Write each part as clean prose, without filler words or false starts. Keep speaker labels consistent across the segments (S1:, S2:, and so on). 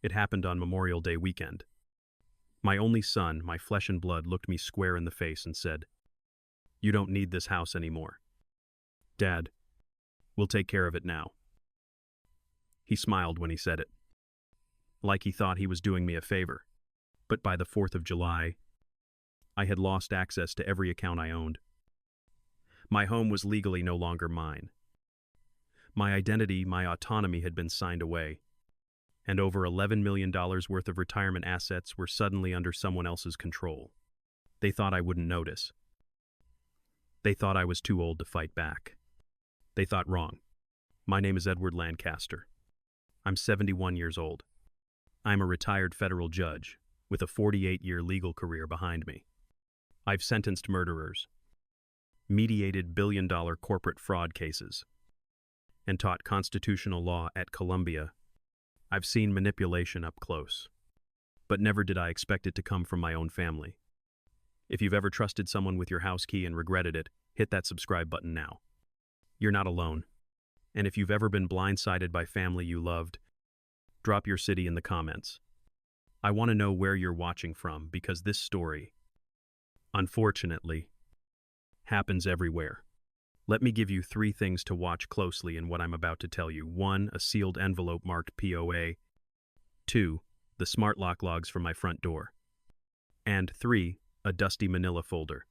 S1: It happened on Memorial Day weekend. My only son, my flesh and blood, looked me square in the face and said, "You don't need this house anymore. Dad, we'll take care of it now." He smiled when he said it, like he thought he was doing me a favor. But by the 4th of July, I had lost access to every account I owned. My home was legally no longer mine. My identity, my autonomy had been signed away, and over $11 million worth of retirement assets were suddenly under someone else's control. They thought I wouldn't notice. They thought I was too old to fight back. They thought wrong. My name is Edward Lancaster. I'm 71 years old. I'm a retired federal judge with a 48-year legal career behind me. I've sentenced murderers, mediated billion-dollar corporate fraud cases, and taught constitutional law at Columbia. I've seen manipulation up close, but never did I expect it to come from my own family. If you've ever trusted someone with your house key and regretted it, hit that subscribe button now. You're not alone. And if you've ever been blindsided by family you loved, drop your city in the comments. I want to know where you're watching from, because this story, unfortunately, happens everywhere. Let me give you 3 things to watch closely in what I'm about to tell you. 1, a sealed envelope marked POA. 2, the smart lock logs from my front door. And 3, a dusty manila folder,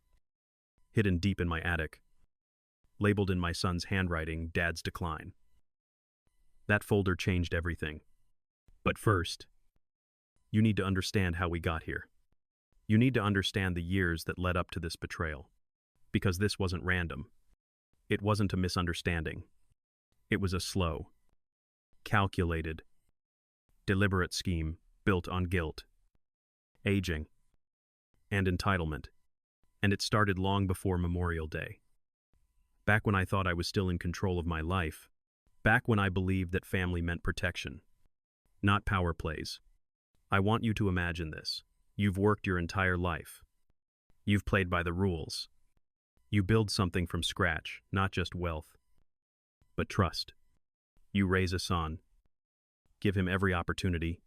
S1: hidden deep in my attic, labeled in my son's handwriting, "Dad's Decline." That folder changed everything. But first, you need to understand how we got here. You need to understand the years that led up to this betrayal. Because this wasn't random. It wasn't a misunderstanding. It was a slow, calculated, deliberate scheme built on guilt, aging, and entitlement. And it started long before Memorial Day. Back when I thought I was still in control of my life. Back when I believed that family meant protection, not power plays. I want you to imagine this. You've worked your entire life. You've played by the rules. You build something from scratch, not just wealth, but trust. You raise a son, give him every opportunity,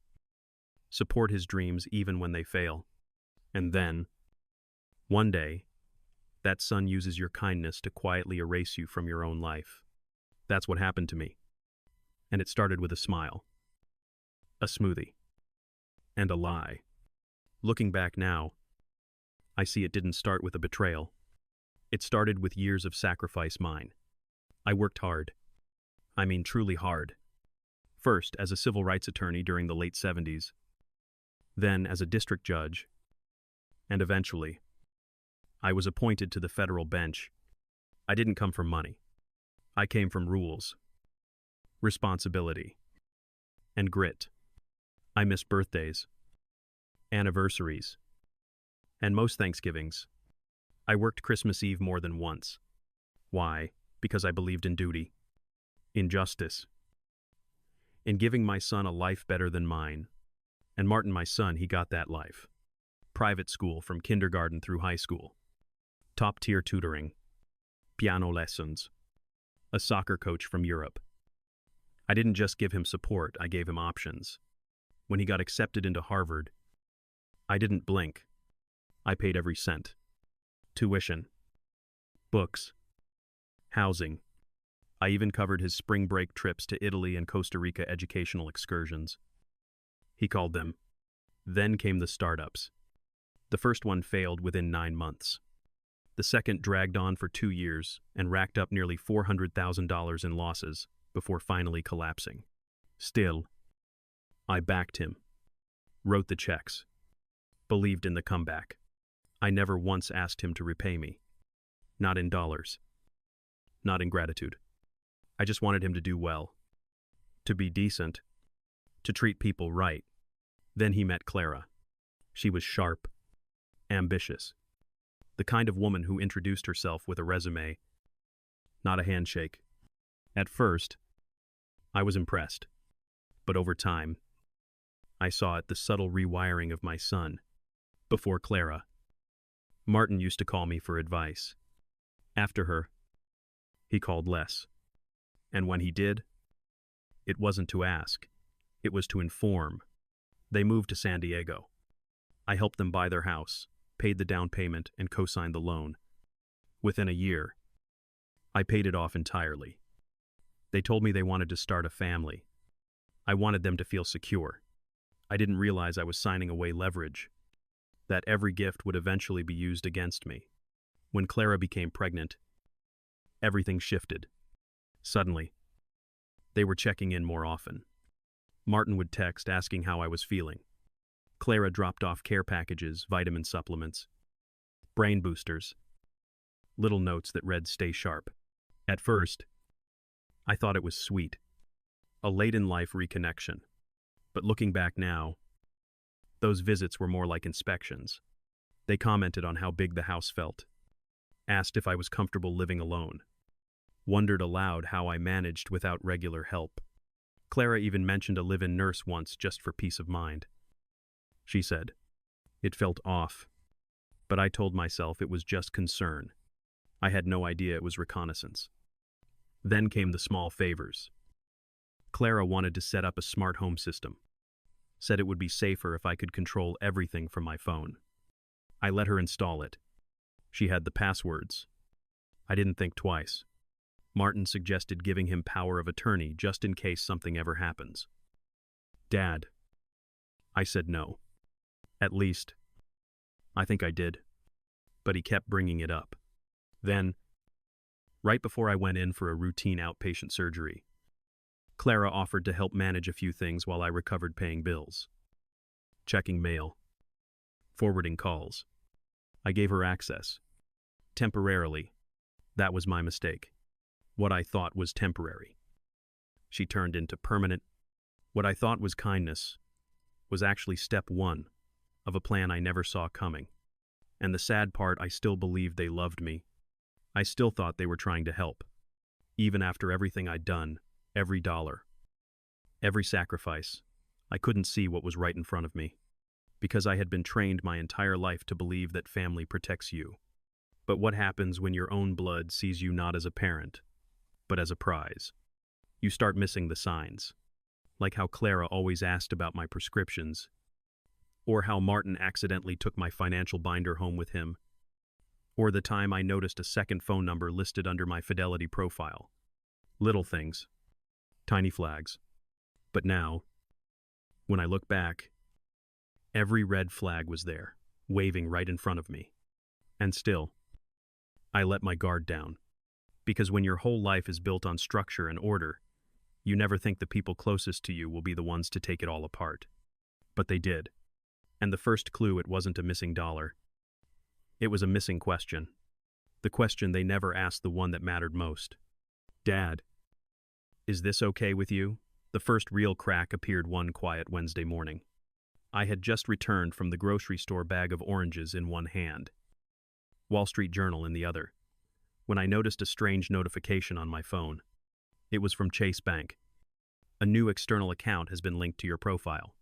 S1: support his dreams even when they fail. And then, one day, that son uses your kindness to quietly erase you from your own life. That's what happened to me. And it started with a smile, a smoothie, and a lie. Looking back now, I see it didn't start with a betrayal. It started with years of sacrifice mine. I worked hard. I mean truly hard. First as a civil rights attorney during the late 70s, then as a district judge, and eventually, I was appointed to the federal bench. I didn't come from money. I came from rules, responsibility, and grit. I miss birthdays, anniversaries, and most Thanksgivings. I worked Christmas Eve more than once. Why? Because I believed in duty, in justice, in giving my son a life better than mine. And Martin, my son, he got that life. Private school from kindergarten through high school. Top-tier tutoring. Piano lessons. A soccer coach from Europe. I didn't just give him support, I gave him options. When he got accepted into Harvard, I didn't blink. I paid every cent. Tuition, books, housing. I even covered his spring break trips to Italy and Costa Rica educational excursions. He called them. Then came the startups. The first one failed within 9 months. The second dragged on for 2 years and racked up nearly $400,000 in losses before finally collapsing. Still, I backed him, wrote the checks, believed in the comeback. I never once asked him to repay me. Not in dollars. Not in gratitude. I just wanted him to do well. To be decent. To treat people right. Then he met Clara. She was sharp. Ambitious. The kind of woman who introduced herself with a resume, not a handshake. At first, I was impressed. But over time, I saw it, the subtle rewiring of my son. Before Clara, Martin used to call me for advice. After her, he called less. And when he did, it wasn't to ask, it was to inform. They moved to San Diego. I helped them buy their house, paid the down payment, and co-signed the loan. Within a year, I paid it off entirely. They told me they wanted to start a family. I wanted them to feel secure. I didn't realize I was signing away leverage, that every gift would eventually be used against me. When Clara became pregnant, everything shifted. Suddenly, they were checking in more often. Martin would text asking how I was feeling. Clara dropped off care packages, vitamin supplements, brain boosters, little notes that read, "Stay sharp." At first, I thought it was sweet, a late-in-life reconnection. But looking back now, those visits were more like inspections. They commented on how big the house felt, asked if I was comfortable living alone, wondered aloud how I managed without regular help. Clara even mentioned a live-in nurse once just for peace of mind. She said, "It felt off," but I told myself it was just concern. I had no idea it was reconnaissance. Then came the small favors. Clara wanted to set up a smart home system, said it would be safer if I could control everything from my phone. I let her install it. She had the passwords. I didn't think twice. Martin suggested giving him power of attorney just in case something ever happens. "Dad." I said no. At least, I think I did. But he kept bringing it up. Then, right before I went in for a routine outpatient surgery, Clara offered to help manage a few things while I recovered paying bills. Checking mail. Forwarding calls. I gave her access. Temporarily. That was my mistake. What I thought was temporary. She turned into permanent. What I thought was kindness was actually step one of a plan I never saw coming. And the sad part, I still believed they loved me. I still thought they were trying to help. Even after everything I'd done, every dollar, every sacrifice, I couldn't see what was right in front of me. Because I had been trained my entire life to believe that family protects you. But what happens when your own blood sees you not as a parent, but as a prize? You start missing the signs. Like how Clara always asked about my prescriptions, or how Martin accidentally took my financial binder home with him, or the time I noticed a second phone number listed under my Fidelity profile. Little things. Tiny flags. But now, when I look back, every red flag was there, waving right in front of me. And still, I let my guard down. Because when your whole life is built on structure and order, you never think the people closest to you will be the ones to take it all apart. But they did. And the first clue, it wasn't a missing dollar. It was a missing question. The question they never asked, the one that mattered most. "Dad, is this okay with you?" The first real crack appeared one quiet Wednesday morning. I had just returned from the grocery store, bag of oranges in one hand, Wall Street Journal in the other, when I noticed a strange notification on my phone. It was from Chase Bank. "A new external account has been linked to your profile."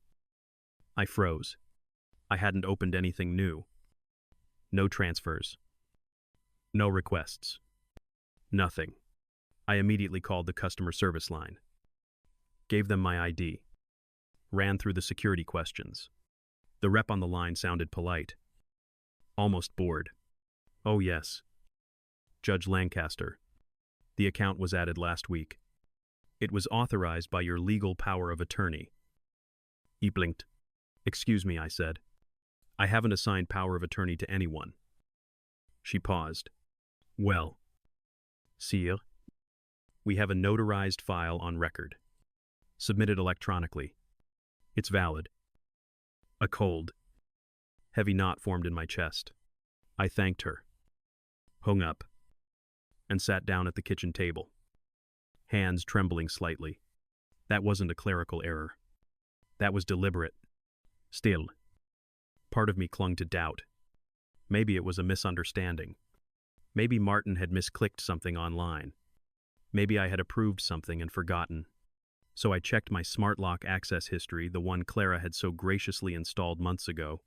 S1: I froze. I hadn't opened anything new. No transfers. No requests. Nothing. I immediately called the customer service line. Gave them my ID. Ran through the security questions. The rep on the line sounded polite. Almost bored. "Oh yes. Judge Lancaster. The account was added last week. It was authorized by your legal power of attorney." He blinked. "Excuse me," I said. "I haven't assigned power of attorney to anyone." She paused. "Well, sire, we have a notarized file on record. Submitted electronically. It's valid." A cold, heavy knot formed in my chest. I thanked her, hung up, and sat down at the kitchen table, hands trembling slightly. That wasn't a clerical error. That was deliberate. Still, part of me clung to doubt. Maybe it was a misunderstanding. Maybe Martin had misclicked something online. Maybe I had approved something and forgotten. So I checked my smart lock access history, the one Clara had so graciously installed months ago.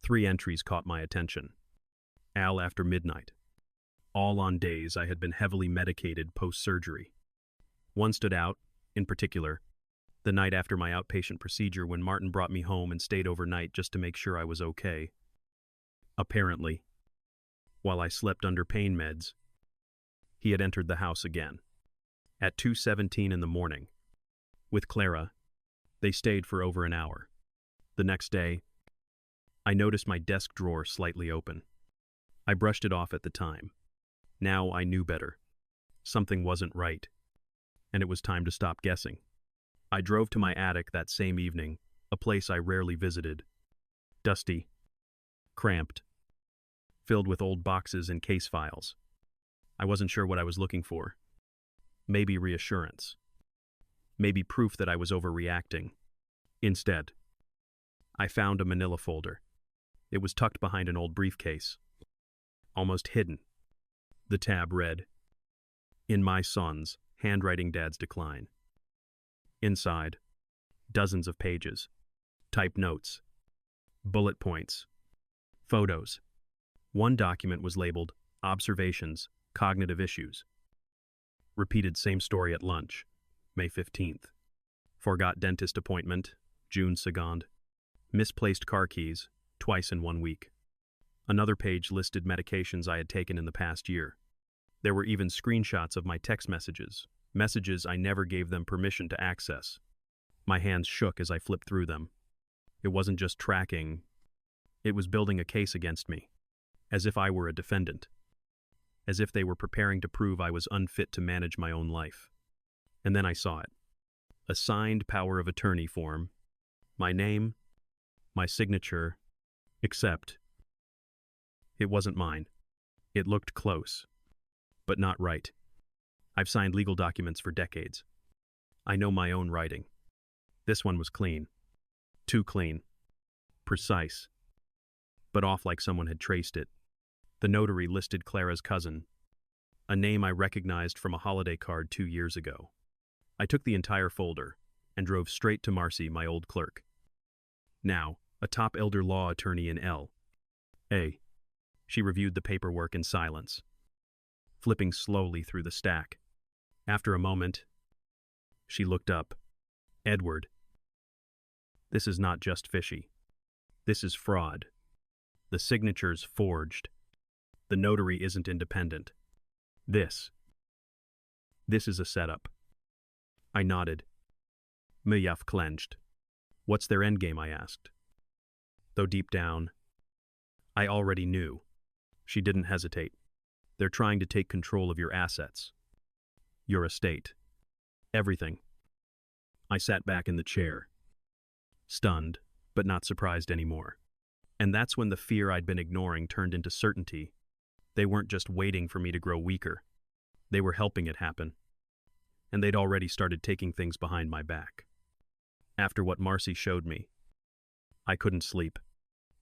S1: 3 entries caught my attention. Al after midnight. All on days I had been heavily medicated post-surgery. One stood out, in particular, The night after my outpatient procedure when Martin brought me home and stayed overnight just to make sure I was okay. Apparently, while I slept under pain meds, he had entered the house again. At 2:17 in the morning. With Clara, they stayed for over an hour. The next day, I noticed my desk drawer slightly open. I brushed it off at the time. Now I knew better. Something wasn't right, and it was time to stop guessing. I drove to my attic that same evening, a place I rarely visited. Dusty, cramped, filled with old boxes and case files. I wasn't sure what I was looking for. Maybe reassurance. Maybe proof that I was overreacting. Instead, I found a manila folder. It was tucked behind an old briefcase, almost hidden. The tab read, "In my son's handwriting dad's decline." Inside, dozens of pages, typed notes, bullet points, photos. One document was labeled Observations, Cognitive Issues. Repeated same story at lunch, May 15th. Forgot dentist appointment, June 2nd. Misplaced car keys, twice in 1 week. Another page listed medications I had taken in the past year. There were even screenshots of my text messages, messages I never gave them permission to access. My hands shook as I flipped through them. It wasn't just tracking, it was building a case against me, as if I were a defendant, as if they were preparing to prove I was unfit to manage my own life. And then I saw it. A signed power of attorney form, my name, my signature, except it wasn't mine. It looked close, but not right. I've signed legal documents for decades. I know my own writing. This one was clean. Too clean. Precise. But off like someone had traced it. The notary listed Clara's cousin, a name I recognized from a holiday card 2 years ago. I took the entire folder and drove straight to Marcy, my old clerk. Now, a top elder law attorney in L.A. She reviewed the paperwork in silence, flipping slowly through the stack. After a moment, she looked up. "Edward, this is not just fishy. This is fraud. The signature's forged. The notary isn't independent. This is a setup." I nodded. My mouth clenched. "What's their endgame?" I asked. Though deep down, I already knew. She didn't hesitate. "They're trying to take control of your assets. Your estate. Everything." I sat back in the chair, stunned, but not surprised anymore. And that's when the fear I'd been ignoring turned into certainty. They weren't just waiting for me to grow weaker. They were helping it happen. And they'd already started taking things behind my back. After what Marcy showed me, I couldn't sleep.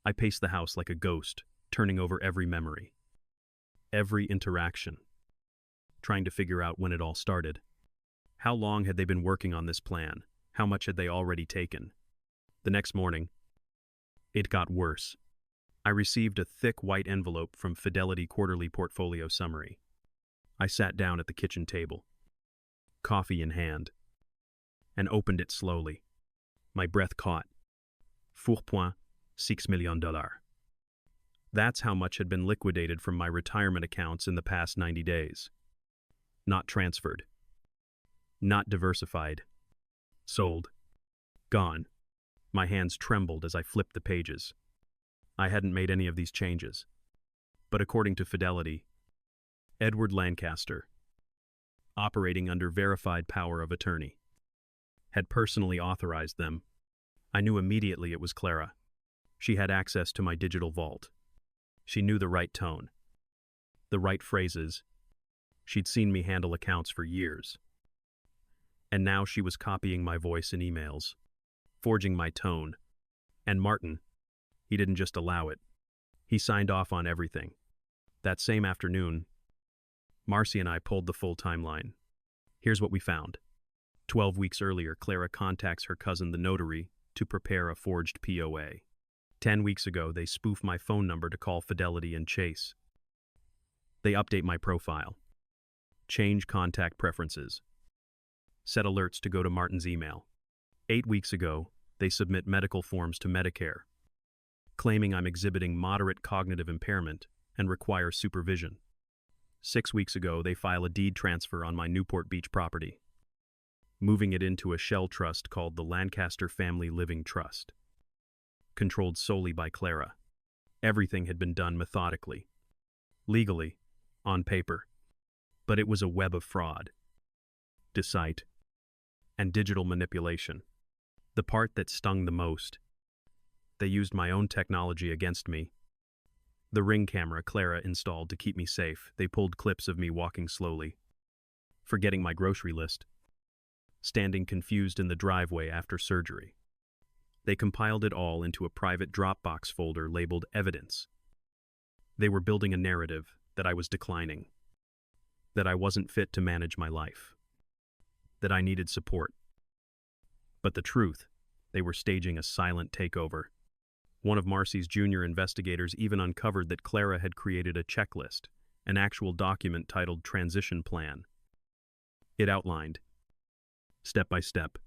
S1: I paced the house like a ghost, turning over every memory, every interaction, trying to figure out when it all started. How long had they been working on this plan? How much had they already taken? The next morning, it got worse. I received a thick white envelope from Fidelity Quarterly Portfolio Summary. I sat down at the kitchen table, coffee in hand, and opened it slowly. My breath caught. $4.6 million. That's how much had been liquidated from my retirement accounts in the past 90 days. Not transferred. Not diversified. Sold. Gone. My hands trembled as I flipped the pages. I hadn't made any of these changes. But according to Fidelity, Edward Lancaster, operating under verified power of attorney, had personally authorized them. I knew immediately it was Clara. She had access to my digital vault. She knew the right tone, the right phrases. She'd seen me handle accounts for years. And now she was copying my voice in emails, forging my tone. And Martin, he didn't just allow it. He signed off on everything. That same afternoon, Marcy and I pulled the full timeline. Here's what we found. 12 weeks earlier, Clara contacts her cousin, the notary, to prepare a forged POA. 10 weeks ago, they spoof my phone number to call Fidelity and Chase. They update my profile, change contact preferences, set alerts to go to Martin's email. 8 weeks ago, they submit medical forms to Medicare, claiming I'm exhibiting moderate cognitive impairment and require supervision. 6 weeks ago, they file a deed transfer on my Newport Beach property, moving it into a shell trust called the Lancaster Family Living Trust, controlled solely by Clara. Everything had been done methodically, legally, on paper, but it was a web of fraud, deceit, and digital manipulation. The part that stung the most: they used my own technology against me. The Ring camera Clara installed to keep me safe. They pulled clips of me walking slowly, forgetting my grocery list, standing confused in the driveway after surgery. They compiled it all into a private Dropbox folder labeled Evidence. They were building a narrative that I was declining, that I wasn't fit to manage my life, that I needed support. But the truth, they were staging a silent takeover. One of Marcy's junior investigators even uncovered that Clara had created a checklist, an actual document titled Transition Plan. It outlined, step by step,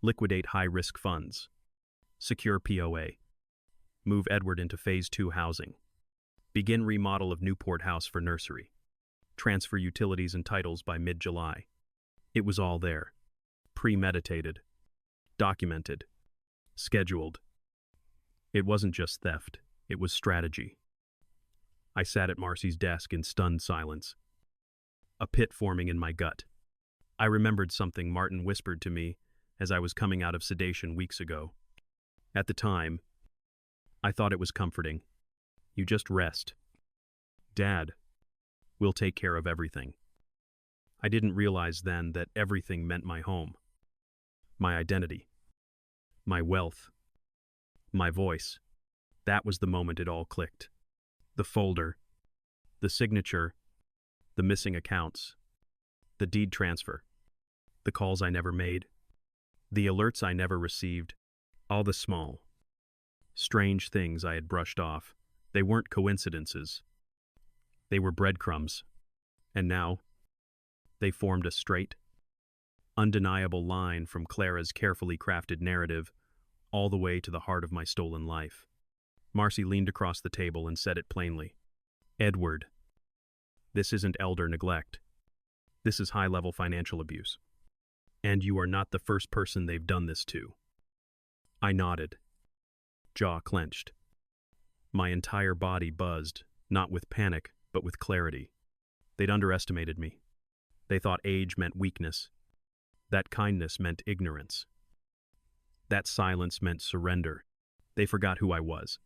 S1: liquidate high-risk funds, secure POA, move Edward into Phase 2 housing, begin remodel of Newport House for nursery, transfer utilities and titles by mid-July. It was all there, premeditated, documented, scheduled. It wasn't just theft, it was strategy. I sat at Marcy's desk in stunned silence, a pit forming in my gut. I remembered something Martin whispered to me as I was coming out of sedation weeks ago. At the time, I thought it was comforting. You just rest. Dad, we'll take care of everything. I didn't realize then that everything meant my home, my identity, my wealth, my voice. That was the moment it all clicked. The folder, the signature, the missing accounts, the deed transfer, the calls I never made, the alerts I never received, all the small, strange things I had brushed off. They weren't coincidences. They were breadcrumbs. And now, they formed a straight, undeniable line from Clara's carefully crafted narrative all the way to the heart of my stolen life. Marcy leaned across the table and said it plainly. Edward, this isn't elder neglect. This is high-level financial abuse. And you are not the first person they've done this to. I nodded, jaw clenched. My entire body buzzed, not with panic, but with clarity. They'd underestimated me. They thought age meant weakness, that kindness meant ignorance, that silence meant surrender. They forgot who I was.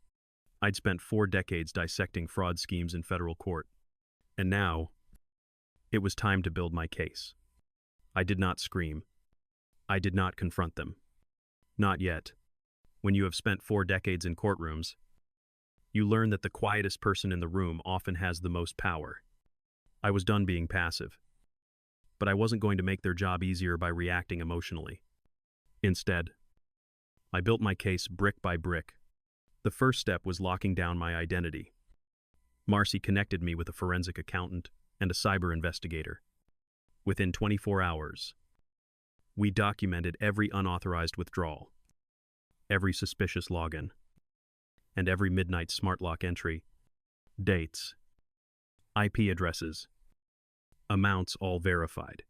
S1: I'd spent 4 decades dissecting fraud schemes in federal court. And now, it was time to build my case. I did not scream. I did not confront them. Not yet. When you have spent 4 decades in courtrooms, you learn that the quietest person in the room often has the most power. I was done being passive. But I wasn't going to make their job easier by reacting emotionally. Instead, I built my case brick by brick. The first step was locking down my identity. Marcy connected me with a forensic accountant and a cyber investigator. Within 24 hours, we documented every unauthorized withdrawal, every suspicious login, and every midnight smart lock entry, dates, IP addresses, amounts all verified.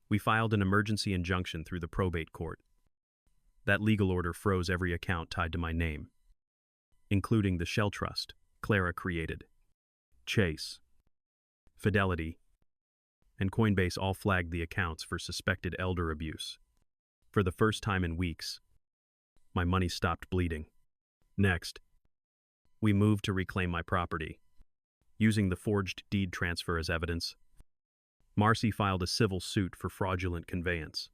S1: We filed an emergency injunction through the probate court. That legal order froze every account tied to my name, including the shell trust Clara created. Chase, Fidelity, and Coinbase all flagged the accounts for suspected elder abuse. For the first time in weeks, my money stopped bleeding. Next, we moved to reclaim my property. Using the forged deed transfer as evidence, Marcy filed a civil suit for fraudulent conveyance.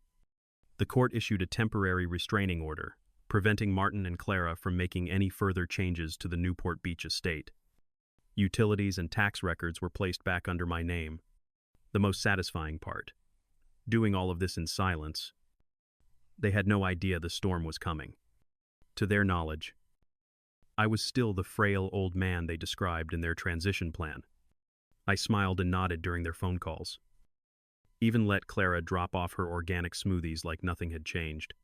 S1: The court issued a temporary restraining order, preventing Martin and Clara from making any further changes to the Newport Beach estate. Utilities and tax records were placed back under my name. The most satisfying part, doing all of this in silence. They had no idea the storm was coming. To their knowledge, I was still the frail old man they described in their transition plan. I smiled and nodded during their phone calls. Even let Clara drop off her organic smoothies like nothing had changed.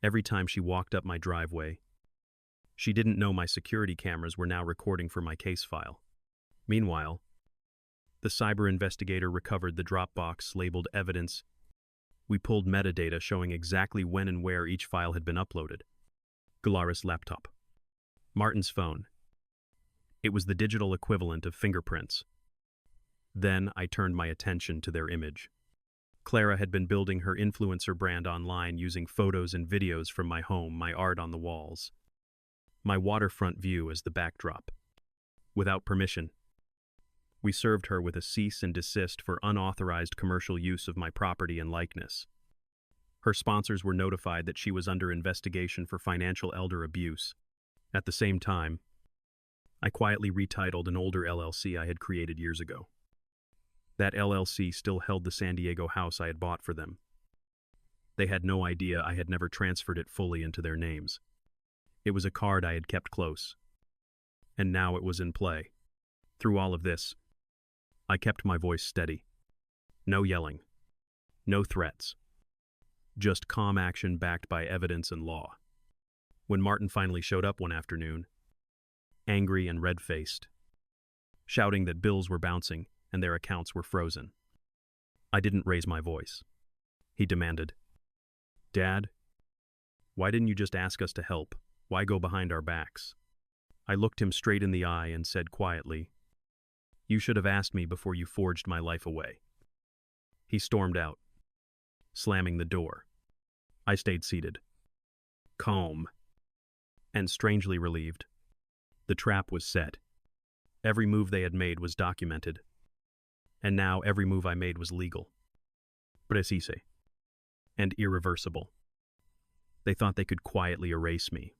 S1: Every time she walked up my driveway, she didn't know my security cameras were now recording for my case file. Meanwhile, the cyber investigator recovered the Dropbox labeled evidence. We pulled metadata showing exactly when and where each file had been uploaded. Galaris' laptop. Martin's phone. It was the digital equivalent of fingerprints. Then I turned my attention to their image. Clara had been building her influencer brand online using photos and videos from my home, my art on the walls, my waterfront view as the backdrop. Without permission, we served her with a cease and desist for unauthorized commercial use of my property and likeness. Her sponsors were notified that she was under investigation for financial elder abuse. At the same time, I quietly retitled an older LLC I had created years ago. That LLC still held the San Diego house I had bought for them. They had no idea I had never transferred it fully into their names. It was a card I had kept close. And now it was in play. Through all of this, I kept my voice steady. No yelling. No threats. Just calm action backed by evidence and law. When Martin finally showed up one afternoon, angry and red-faced, shouting that bills were bouncing and their accounts were frozen, I didn't raise my voice. He demanded, "Dad, why didn't you just ask us to help? Why go behind our backs?" I looked him straight in the eye and said quietly, "You should have asked me before you forged my life away." He stormed out, slamming the door. I stayed seated, calm, and strangely relieved. The trap was set. Every move they had made was documented. And now every move I made was legal. Precise. And irreversible. They thought they could quietly erase me.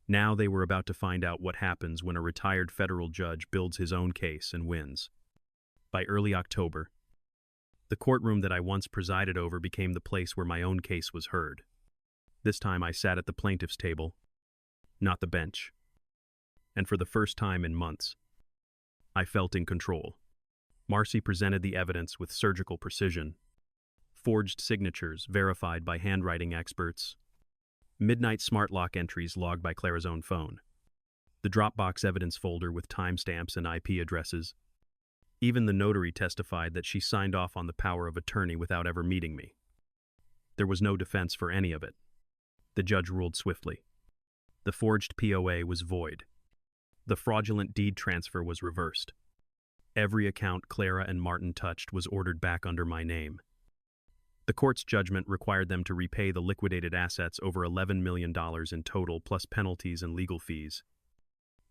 S1: Now they were about to find out what happens when a retired federal judge builds his own case and wins. By early October, the courtroom that I once presided over became the place where my own case was heard. This time I sat at the plaintiff's table, not the bench. And for the first time in months, I felt in control. Marcy presented the evidence with surgical precision. Forged signatures verified by handwriting experts. Midnight smart lock entries logged by Clara's own phone. The Dropbox evidence folder with timestamps and IP addresses. Even the notary testified that she signed off on the power of attorney without ever meeting me. There was no defense for any of it. The judge ruled swiftly. The forged POA was void. The fraudulent deed transfer was reversed. Every account Clara and Martin touched was ordered back under my name. The court's judgment required them to repay the liquidated assets over $11 million in total, plus penalties and legal fees.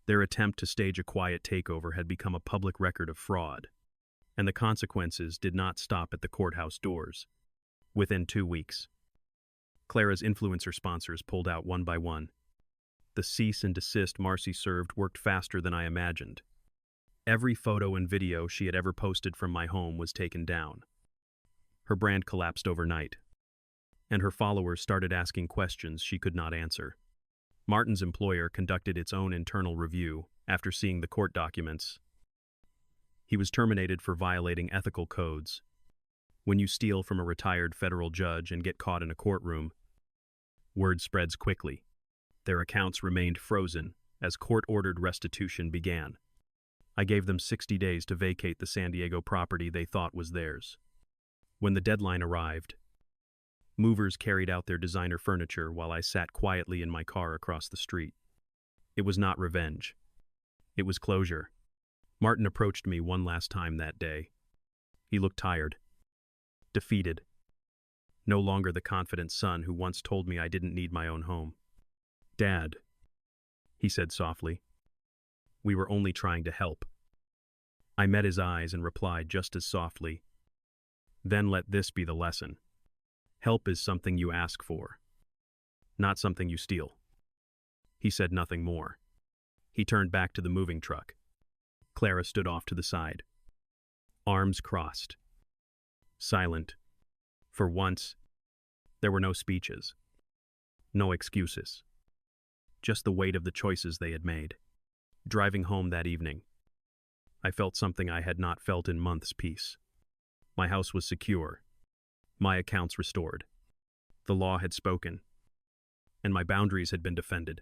S1: Their attempt to stage a quiet takeover had become a public record of fraud, and the consequences did not stop at the courthouse doors. Within 2 weeks, Clara's influencer sponsors pulled out one by one. The cease and desist Marcy served worked faster than I imagined. Every photo and video she had ever posted from my home was taken down. Her brand collapsed overnight, and her followers started asking questions she could not answer. Martin's employer conducted its own internal review after seeing the court documents. He was terminated for violating ethical codes. When you steal from a retired federal judge and get caught in a courtroom, word spreads quickly. Their accounts remained frozen as court-ordered restitution began. I gave them 60 days to vacate the San Diego property they thought was theirs. When the deadline arrived, movers carried out their designer furniture while I sat quietly in my car across the street. It was not revenge. It was closure. Martin approached me one last time that day. He looked tired, defeated, no longer the confident son who once told me I didn't need my own home. "Dad," he said softly, "we were only trying to help." I met his eyes and replied just as softly, "Then let this be the lesson. Help is something you ask for, not something you steal." He said nothing more. He turned back to the moving truck. Clara stood off to the side, arms crossed, silent. For once, there were no speeches, no excuses, just the weight of the choices they had made. Driving home that evening, I felt something I had not felt in months: peace. My house was secure, my accounts restored. The law had spoken, and my boundaries had been defended.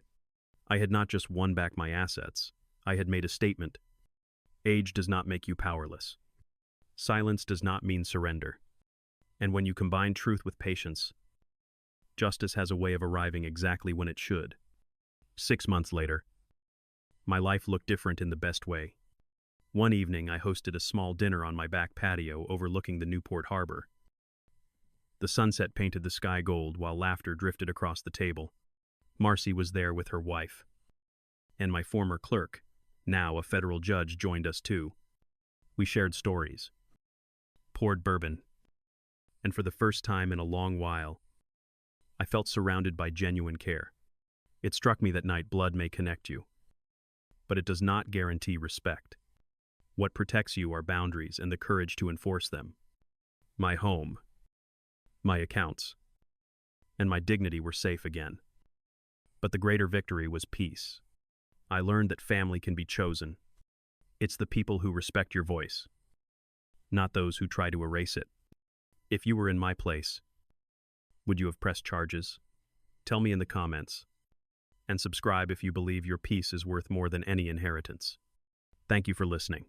S1: I had not just won back my assets, I had made a statement. Age does not make you powerless. Silence does not mean surrender. And when you combine truth with patience, justice has a way of arriving exactly when it should. 6 months later, my life looked different in the best way. One evening, I hosted a small dinner on my back patio overlooking the Newport Harbor. The sunset painted the sky gold while laughter drifted across the table. Marcy was there with her wife. And my former clerk, now a federal judge, joined us too. We shared stories, poured bourbon, and for the first time in a long while, I felt surrounded by genuine care. It struck me that night blood may connect you, but it does not guarantee respect. What protects you are boundaries and the courage to enforce them. My home, my accounts, and my dignity were safe again. But the greater victory was peace. I learned that family can be chosen. It's the people who respect your voice, not those who try to erase it. If you were in my place, would you have pressed charges? Tell me in the comments. And subscribe if you believe your peace is worth more than any inheritance. Thank you for listening.